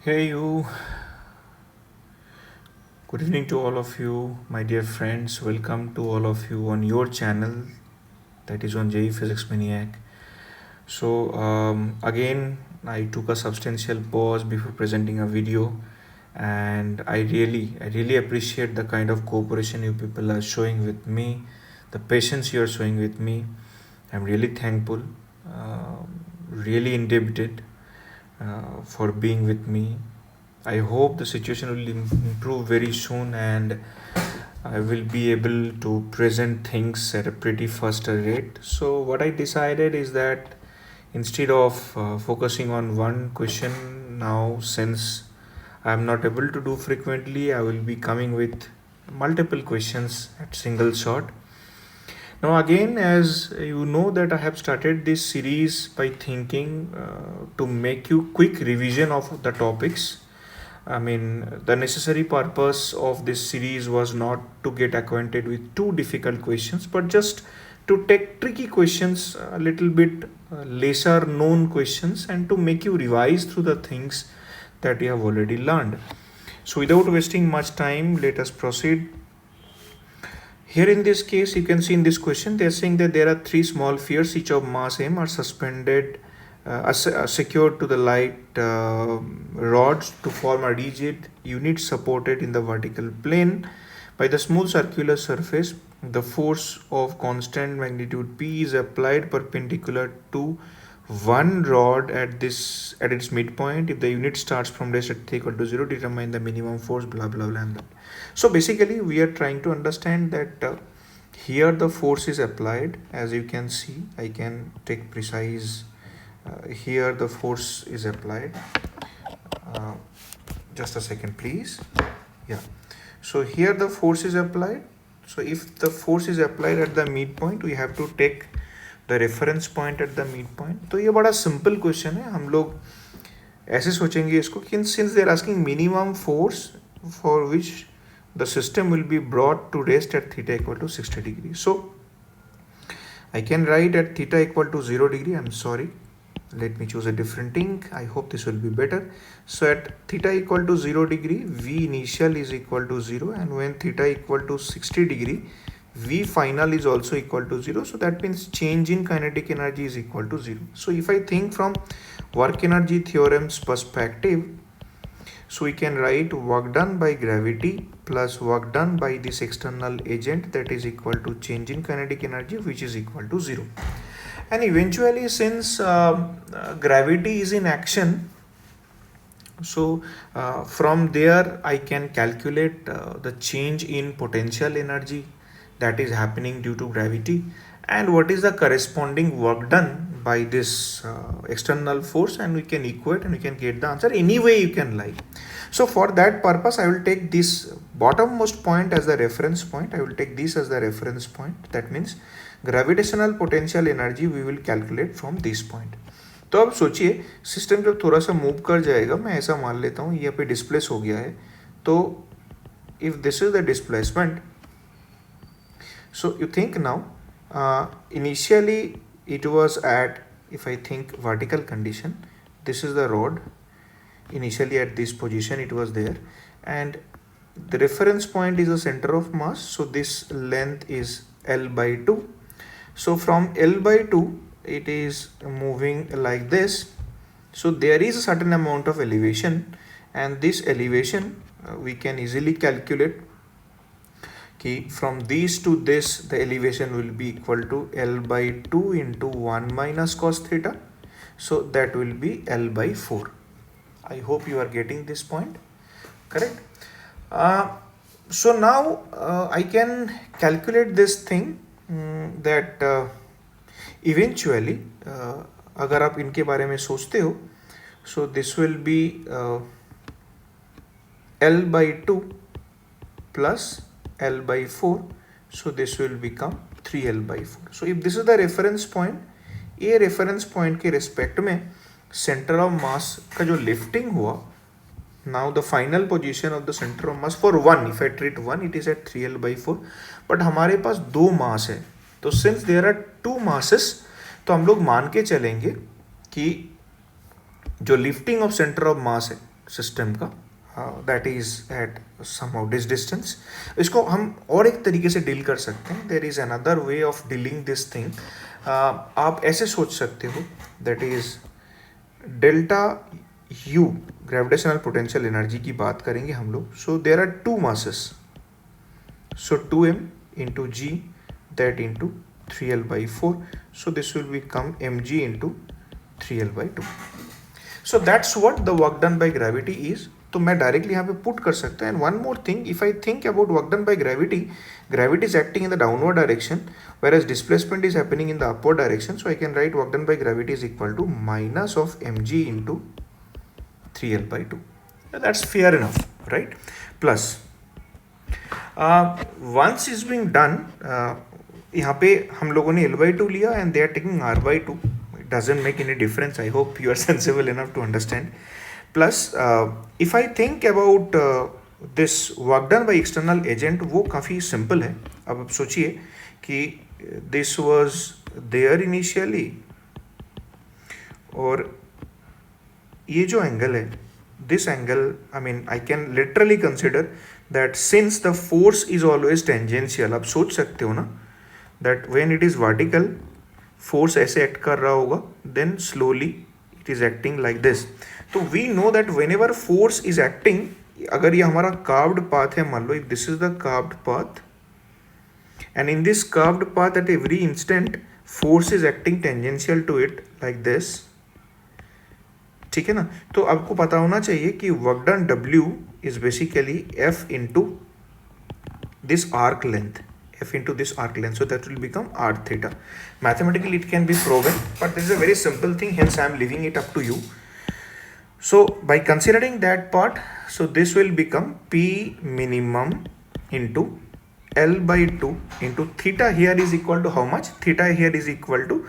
Hey, you. Good evening to all of you, my dear friends. Welcome to all of you on your channel, that is on JE Physics Maniac. Again, I took a substantial pause before presenting a video, and I really appreciate the kind of cooperation you people are showing with me, the patience you are showing with me. I'm really thankful, really indebted for being with me. I hope the situation will improve very soon and I will be able to present things at a pretty faster rate. So, what I decided is that instead of focusing on one question now, since I'm not able to do frequently, I will be coming with multiple questions at single shot. Now, again, as you know, that I have started this series by thinking to make you quick revision of the topics. I mean, the necessary purpose of this series was not to get acquainted with too difficult questions, but just to take tricky questions, a little bit lesser known questions, and to make you revise through the things that you have already learned. So, without wasting much time, let us proceed. Here in this case, you can see in this question, they are saying that there are three small spheres, each of mass m, are suspended, secured to the light rods to form a rigid unit supported in the vertical plane by the smooth circular surface. The force of constant magnitude P is applied perpendicular to one rod at its midpoint. If the unit starts from rest at t equal to 0, determine the minimum force, blah blah blah, and that. So basically we are trying to understand that here the force is applied. As you can see, I can take precise. Here the force is applied. uh, just a second please. Yeah, so here the force is applied. So if the force is applied at the midpoint, we have to take the reference point at the midpoint. तो ये बड़ा simple question है. हम लोग ऐसे सोचेंगे इसको कि since they are asking minimum force for which the system will be brought to rest at theta equal to 60 degrees. So I can write at theta equal to 0 degree. I'm sorry. Let me choose a different ink. I hope this will be better. So at theta equal to 0 degree, V initial is equal to 0, and when theta equal to 60 degree, V final is also equal to 0. So that means change in kinetic energy is equal to 0. So if I think from work energy theorem's perspective, so we can write work done by gravity plus work done by this external agent, that is equal to change in kinetic energy, which is equal to 0. And eventually, since gravity is in action, so from there I can calculate the change in potential energy that is happening due to gravity, and what is the corresponding work done by this external force, and we can equate and we can get the answer any way you can like. So for that purpose, I will take this bottommost point as the reference point. I will take this as the reference point. That means gravitational potential energy we will calculate from this point. तो अब सोचिए, system जब थोड़ा सा move कर जाएगा, मैं ऐसा मान लेता हूँ यहाँ पे डिस्प्लेस हो गया है, तो if this is the displacement, so you think now initially it was at, if I think vertical condition, this is the rod. Initially at this position it was there, and the reference point is the center of mass, so this length is L by 2. So from L by 2 it is moving like this. So there is a certain amount of elevation, and this elevation we can easily calculate. Okay, from this to this the elevation will be equal to L by 2 into 1 minus cos theta. So that will be L by 4. I hope you are getting this point, correct? So now I can calculate this thing that eventually अगर आप इनके बारे में सोचते हो, so this will be L by 2 plus L by 4, so this will become 3L by 4. So if this is the reference point, ये reference point के respect में center of mass का जो lifting हुआ, now the final position of the center of mass for 1, if I treat 1, it is at 3L by 4. but हमारे पास दो मास है, तो since there are two masses, तो हम लोग मान के चलेंगे कि जो lifting of center of mass है सिस्टम का, that is at some of this distance. इसको हम और एक तरीके से डील कर सकते हैं. There is another way of dealing this thing. आप ऐसे सोच सकते हो, that is delta U, gravitational potential energy की बात करेंगे हम लोग. So there are two masses, so 2m into g, that into 3l/4. So this will become mg into 3l/2. So that's what the work done by gravity is. तो मैं directly यहाँ पे put कर सकता हूँ. And one more thing, if I think about work done by gravity, gravity is acting in the downward direction, whereas displacement is happening in the upward direction. So I can write work done by gravity is equal to minus of mg into 3l/2. That's fair enough, right? Plus once is being done, यहाँ पे हम लोगों ने l/2 लिया and they are taking r/2. It doesn't make any difference. I hope you are sensible enough to understand. Plus if I think about this work done by external agent, वो काफ़ी simple है. अब आप सोचिए कि this was there initially, और ये जो एंगल है, this angle, I mean I can literally consider that since the force is always tangential, आप सोच सकते हो ना that when it is vertical, force ऐसे act कर रहा होगा, then slowly it is acting like this. तो we know that whenever force is acting, अगर ये हमारा curved path है, मान लो if this is the curved path, and in this curved path at every instant force is acting tangential to it like this, ठीक है ना. तो आपको पता होना चाहिए कि work done W is basically F into this arc length, F into this arc length, so that will become r theta. Mathematically it can be proven, but this is a very simple thing, hence I am leaving it up to you. So by considering that part, so this will become P minimum into L/2 into theta here is equal to how much? Theta here is equal to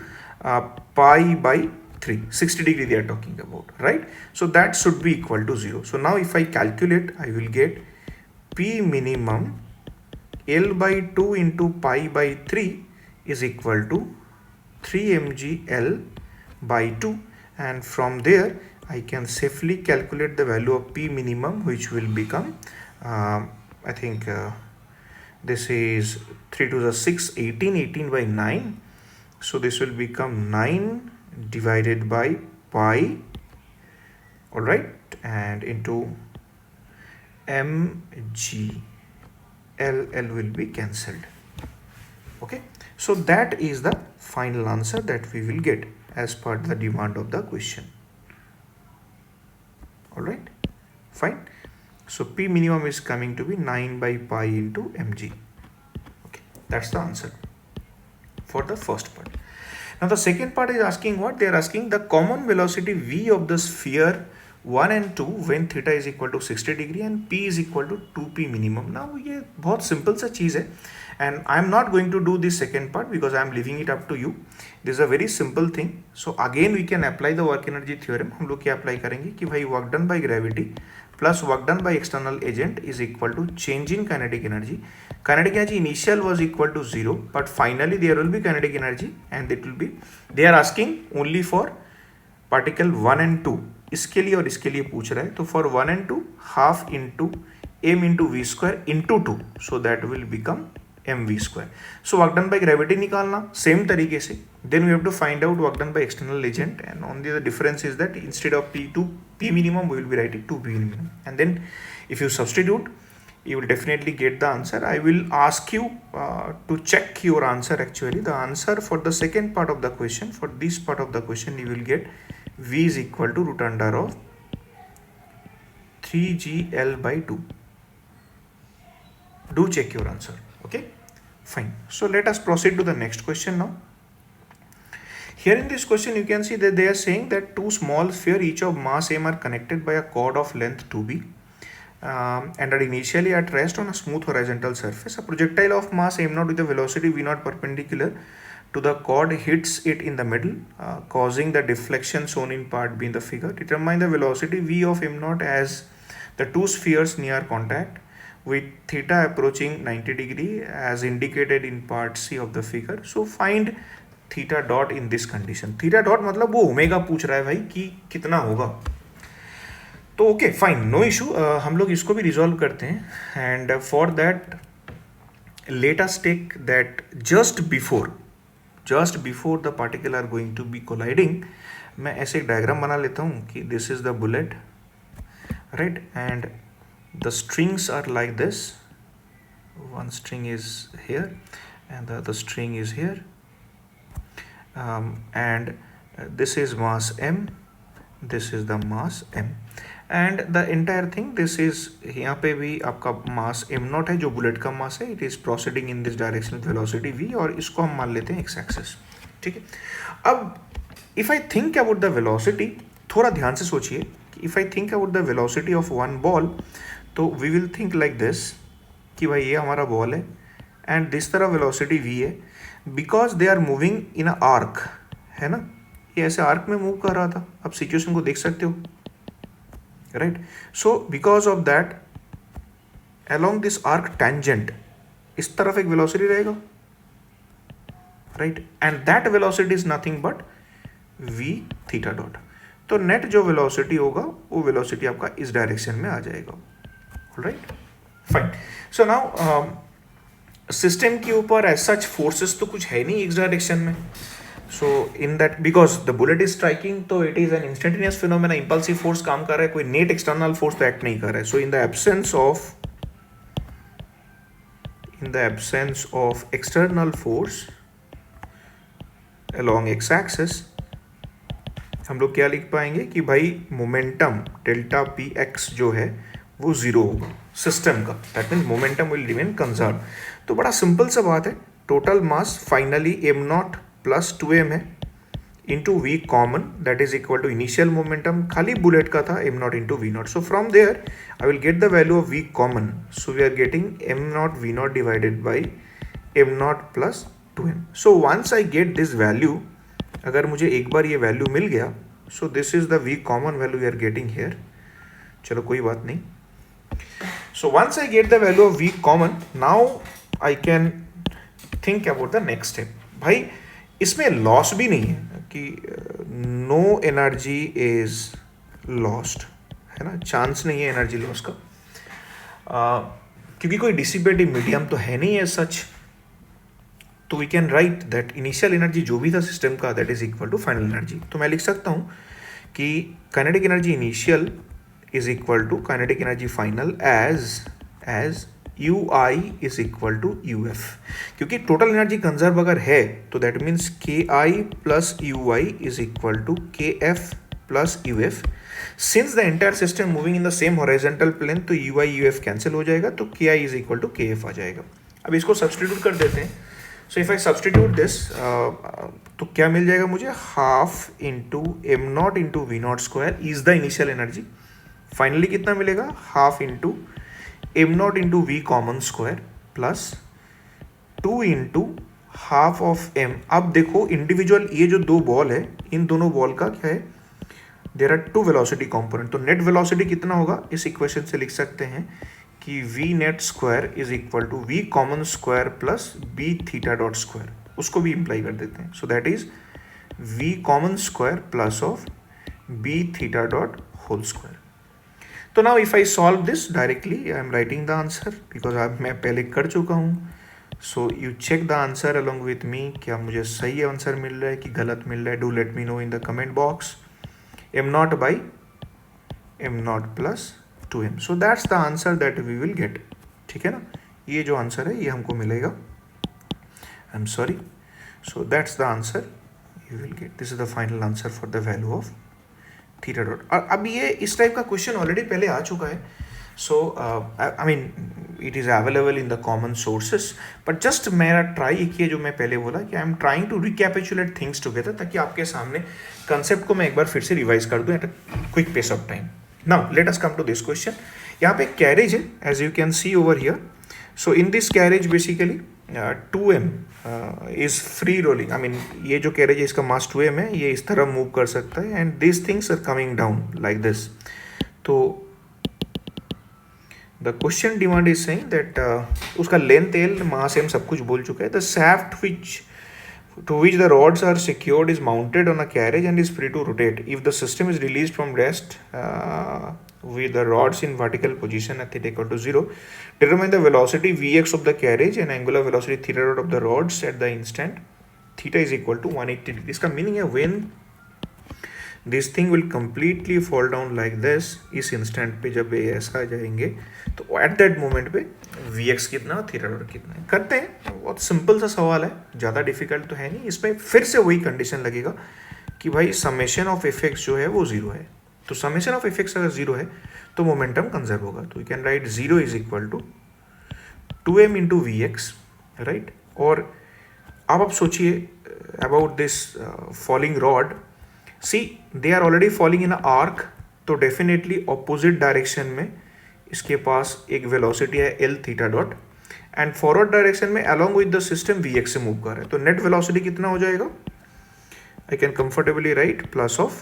pi/3, 60 degree they are talking about, right? So that should be equal to 0. So now if I calculate, I will get P minimum L/2 into pi/3 is equal to 3mg L/2, and from there I can safely calculate the value of P minimum, which will become I think this is 3 to the 6, 18, 18 by 9. So this will become 9 divided by pi, all right, and into mg. L will be cancelled. Okay, so that is the final answer that we will get as per the demand of the question. All right, fine. So P minimum is coming to be 9 by pi into mg. Okay, that's the answer for the first part. Now the second part is asking what? They are asking the common velocity v of the sphere 1 and 2 when theta is equal to 60 degree and p is equal to 2p minimum. Now ये बहुत simple सा चीज़ है, and I am not going to do this second part because I am leaving it up to you. This is a very simple thing. So again we can apply the work energy theorem. हम लोग क्या apply करेंगे कि भाई work done by gravity plus work done by external agent is equal to change in kinetic energy. Kinetic energy initial was equal to 0, but finally there will be kinetic energy, and it will be, they are asking only for particle 1 and 2. इसके लिए और इसके लिए पूछ रहा है. तो for 1 and 2 half into m into v square into 2, so that will become mv square. So work done by gravity निकालना same तरीके से. Then we have to find out work done by external agent, and only the difference is that instead of p minimum we will be writing 2p minimum, and then if you substitute you will definitely get the answer. I will ask you to check your answer. Actually the answer for the second part of the question, for this part of the question, you will get v is equal to root under of 3gl/2. Do check your answer. Okay, fine. So let us proceed to the next question now. Here in this question you can see that they are saying that two small spheres each of mass m are connected by a cord of length 2b and are initially at rest on a smooth horizontal surface. A projectile of mass m0 with a velocity v0 perpendicular to the cord hits it in the middle, causing the deflection shown in part B in the figure. Determine the velocity v of m0 as the two spheres near contact with theta approaching 90 degree as indicated in part C of the figure. So find theta dot in this condition. Theta dot मतलब वो omega पूछ रहा है भाई कि कितना होगा. तो ओके फाइन, नो इशू, हम लोग इसको भी रिजॉल्व करते हैं. And for that let us take that just before the particle are going to be colliding, मैं ऐसे एक डायग्राम बना लेता हूँ कि this is the bullet, right, and the strings are like this. One string is here and the other string is here, and this is mass m, this is the mass m, and the entire thing, this is, यहाँ पे भी आपका मास m not है जो bullet का मास है. It is proceeding in this direction with velocity v, और इसको हम मान लेते हैं x एक्सिस. ठीक है. अब if I think about the velocity, थोड़ा ध्यान से सोचिए कि if I think about the velocity of one ball, तो we will think like this कि भाई ये हमारा बॉल है एंड दिस तरह वेलोसिटी v है, because they are moving in a arc, है ना. ये ऐसे आर्क में मूव कर रहा था, आप सिचुएशन को देख सकते हो, right. So because of that along this arc tangent इस तरफ एक वेलोसिटी रहेगा, right, and that velocity is nothing but v theta dot. तो नेट जो वेलोसिटी होगा वो वेलोसिटी आपका इस डायरेक्शन में आ जाएगा. Alright, fine. So now system के ऊपर एज सच फोर्सेस तो कुछ है नहीं एक्स डायरेक्शन में. So in that, because the bullet is striking, तो it is an instantaneous phenomena, impulsive force काम कर रहा है, कोई नेट एक्सटर्नल फोर्स तो एक्ट नहीं कर रहा है. So in the absence of external force along x axis, हम लोग क्या लिख पाएंगे कि भाई मोमेंटम डेल्टा पी एक्स जो है वो जीरो होगा सिस्टम का. That means momentum will remain conserve. तो बड़ा सिंपल सा बात है. Total mass finally M nought plus 2m है into V common, that is equal to initial momentum खाली बुलेट का था M nought into V nought. So from there I will get the value of V common. So we are getting M nought V nought divided by M nought plus 2m. So once I get this value, अगर मुझे एक बार ये value मिल गया, so this is the V common value we are getting here. चलो कोई बात नहीं. So once I get the value of V common, now I can think about the next step. भाई इसमें लॉस भी नहीं है कि नो एनर्जी इज लॉस्ट, है ना, चांस नहीं है एनर्जी लॉस का, क्योंकि कोई डिसिपेटिव मीडियम तो है नहीं है सच. तो we can write that initial energy जो भी था सिस्टम का, that is equal to final energy. तो मैं लिख सकता हूँ कि kinetic energy initial is equal to kinetic energy final as ui is equal to uf. क्योंकि टोटल एनर्जी कंजर्व अगर है तो that means ki plus ui is equal to kf plus uf. Since the entire system moving in the same horizontal plane, तो ui uf cancel हो जाएगा, तो ki is equal to kf आ जाएगा. अब इसको सब्सटीट्यूट कर देते हैं. So if I substitute this, तो क्या मिल जाएगा मुझे, half into M nought into V nought square is the initial energy. Finally कितना मिलेगा, half into M nought into V common square plus 2 into half of M. अब देखो individual ये जो दो बॉल है, इन दोनों बॉल का क्या है, there are two velocity component. तो नेट वेलोसिटी कितना होगा, इस इक्वेशन से लिख सकते हैं कि v net square is equal to v common square plus b theta dot square. उसको भी इम्प्लाई कर देते हैं. So that is v common square plus of b theta dot whole square. तो now if I solve this directly, I am writing the answer because अब मैं पहले कर चुका हूँ. So you check the answer along with me, क्या मुझे सही आंसर मिल रहा है कि गलत मिल रहा है. Do let me know in the comment box. M nought by M nought plus 2m. So that's the answer that we will get. ठीक है ना, ये जो आंसर है ये हमको मिलेगा. I am sorry. So that's the answer you will gate. This is the final answer for the value of theta dot. और अब ये इस टाइप का क्वेश्चन ऑलरेडी पहले आ चुका है. So I mean it is available in the common sources, but just मेरा ट्राई किया जो मैं पहले बोला कि I am trying to recapitulate things together, ताकि आपके सामने कंसेप्ट को मैं एक बार फिर से रिवाइज कर दूँ at a quick pace of time. Now let us come to this question. यहाँ पे कैरेज है as you can see over here. So in this carriage basically 2m is free rolling. I mean ये जो carriage है इसका मास 2m है, ये इस तरह मूव कर सकता है and this things are coming down like this. तो the question demand is saying that उसका लेंथ एल, मास m सब कुछ बोल चुका है. The shaft to which the rods are secured is mounted on a carriage and is free to rotate. If the system is released from rest, with the rods in vertical position at theta equal to 0. Determine the velocity Vx of the carriage and angular velocity theta dot of the rods at the instant theta is equal to 180 degree. इसका meaning है when this thing will completely fall down like this, इस instant पे जब ये ऐसा जाएंगे तो at that moment पे Vx कितना थीटा डॉट कितना है. करते हैं, बहुत सिंपल सा सवाल है, ज़्यादा डिफिकल्ट तो है नहीं. इसमें फिर से वही कंडीशन लगेगा कि भाई समेशन ऑफ इफेक्ट्स जो है वो जीरो है. तो समेशन ऑफ इफेक्ट्स अगर जीरो है तो मोमेंटम कंजर्व होगा. तो you can write zero is equal to 2m into we x, right. और अब आप सोचिए about this falling rod. See they are already falling in a arc, तो डेफिनेटली ऑपोजिट डायरेक्शन में इसके पास एक वेलोसिटी है L theta dot, and forward direction में along with the system v x से मूव कर रहा है. तो नेट वेलोसिटी कितना हो जाएगा? I can comfortably write plus of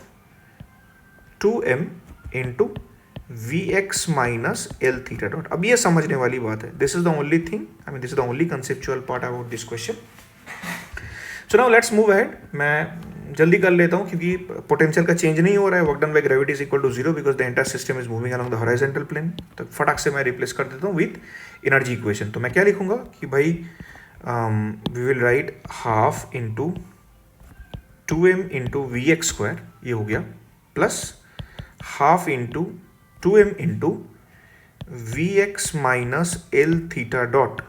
2m into vx minus l theta dot. अब ये समझने वाली बात है. This is the only thing, I mean this is the only conceptual part about this question. So now let's move ahead. मैं जल्दी कर लेता हूँ क्योंकि पोटेंशियल का चेंज नहीं हो रहा है. Work done by gravity is equal to zero because the entire system is moving along the horizontal plane. तो फटाक से मैं रिप्लेस कर देता हूँ विथ एनर्जी इक्वेशन. तो मैं क्या लिखूंगा कि भाई we will write half into 2m into we X square, ये हो गया, plus half into 2m into we X minus L theta dot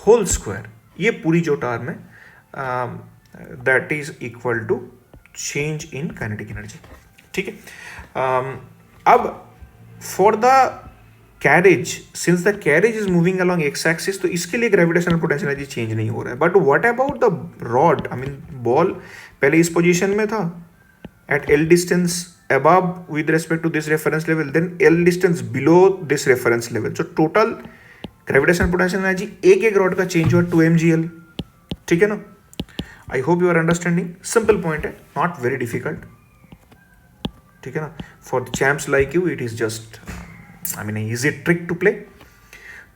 whole square. ये पूरी जो टर्म है that is equal to change in kinetic energy. ठीक है. अब for the carriage, since the carriage is moving along X axis, तो इसके लिए ग्रेविटेशनल पोटेंशियल एनर्जी चेंज नहीं हो रहा है. But what about the rod, I mean ball पहले इस पोजीशन में था at L distance above with respect to this reference level, then L distance below this reference level. So total gravitational potential energy एक एक rod का change हुआ 2mgl. ठीक है ना? I hope you are understanding. Simple point है, not very difficult. ठीक है ना? For the champs like you it is just I mean easy trick to play.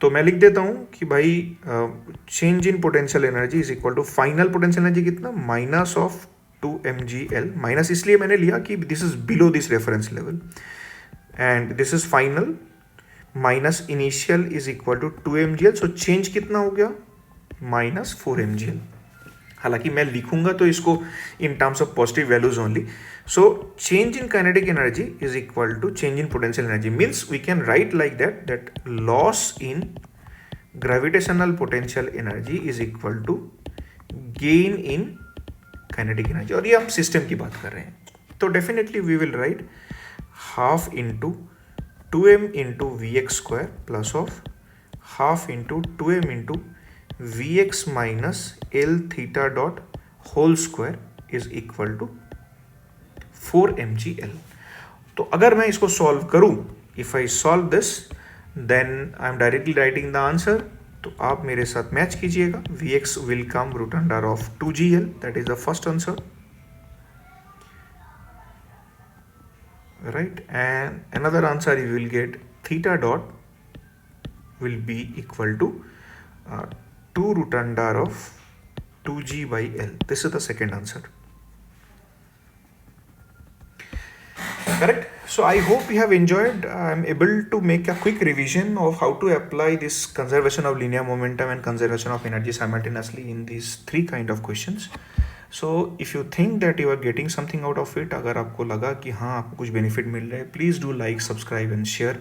तो मैं लिख देता हूँ कि भाई change in potential energy is equal to final potential energy कितना, माइनस ऑफ 2mgl. माइनस इसलिए मैंने लिया कि this is below this reference level and this is final, minus initial is equal to 2mgl. So change कितना हो गया, minus 4mgl. हालांकि मैं लिखूंगा तो इसको in terms of positive values only. So change in kinetic energy is equal to change in potential energy. Means we can write like that loss in gravitational potential energy is equal to gain in kinetic energy. और ये हम system की बात कर रहे हैं. तो definitely we will write half into 2m into we X square plus of half into 2m into we X minus L theta dot whole square is equal to 4mgl. तो अगर मैं इसको सॉल्व करूं, if I solve this then I am directly writing the answer. तो आप मेरे साथ match कीजिएगा. V X will come root under of 2gl, that is the first answer, right. And another answer you will get theta dot will be equal to 2 root under of 2g by L. This is the second answer. Correct? So I hope you have enjoyed. I'm able to make a quick revision of how to apply this conservation of linear momentum and conservation of energy simultaneously in these three kind of questions. So if you think that you are getting something out of it, अगर आपको लगा कि हाँ आपको कुछ benefit मिल रहा है, please do like, subscribe and share.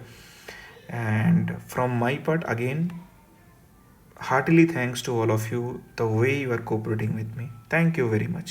And from my part again, heartily thanks to all of you the way you are cooperating with me. Thank you very much.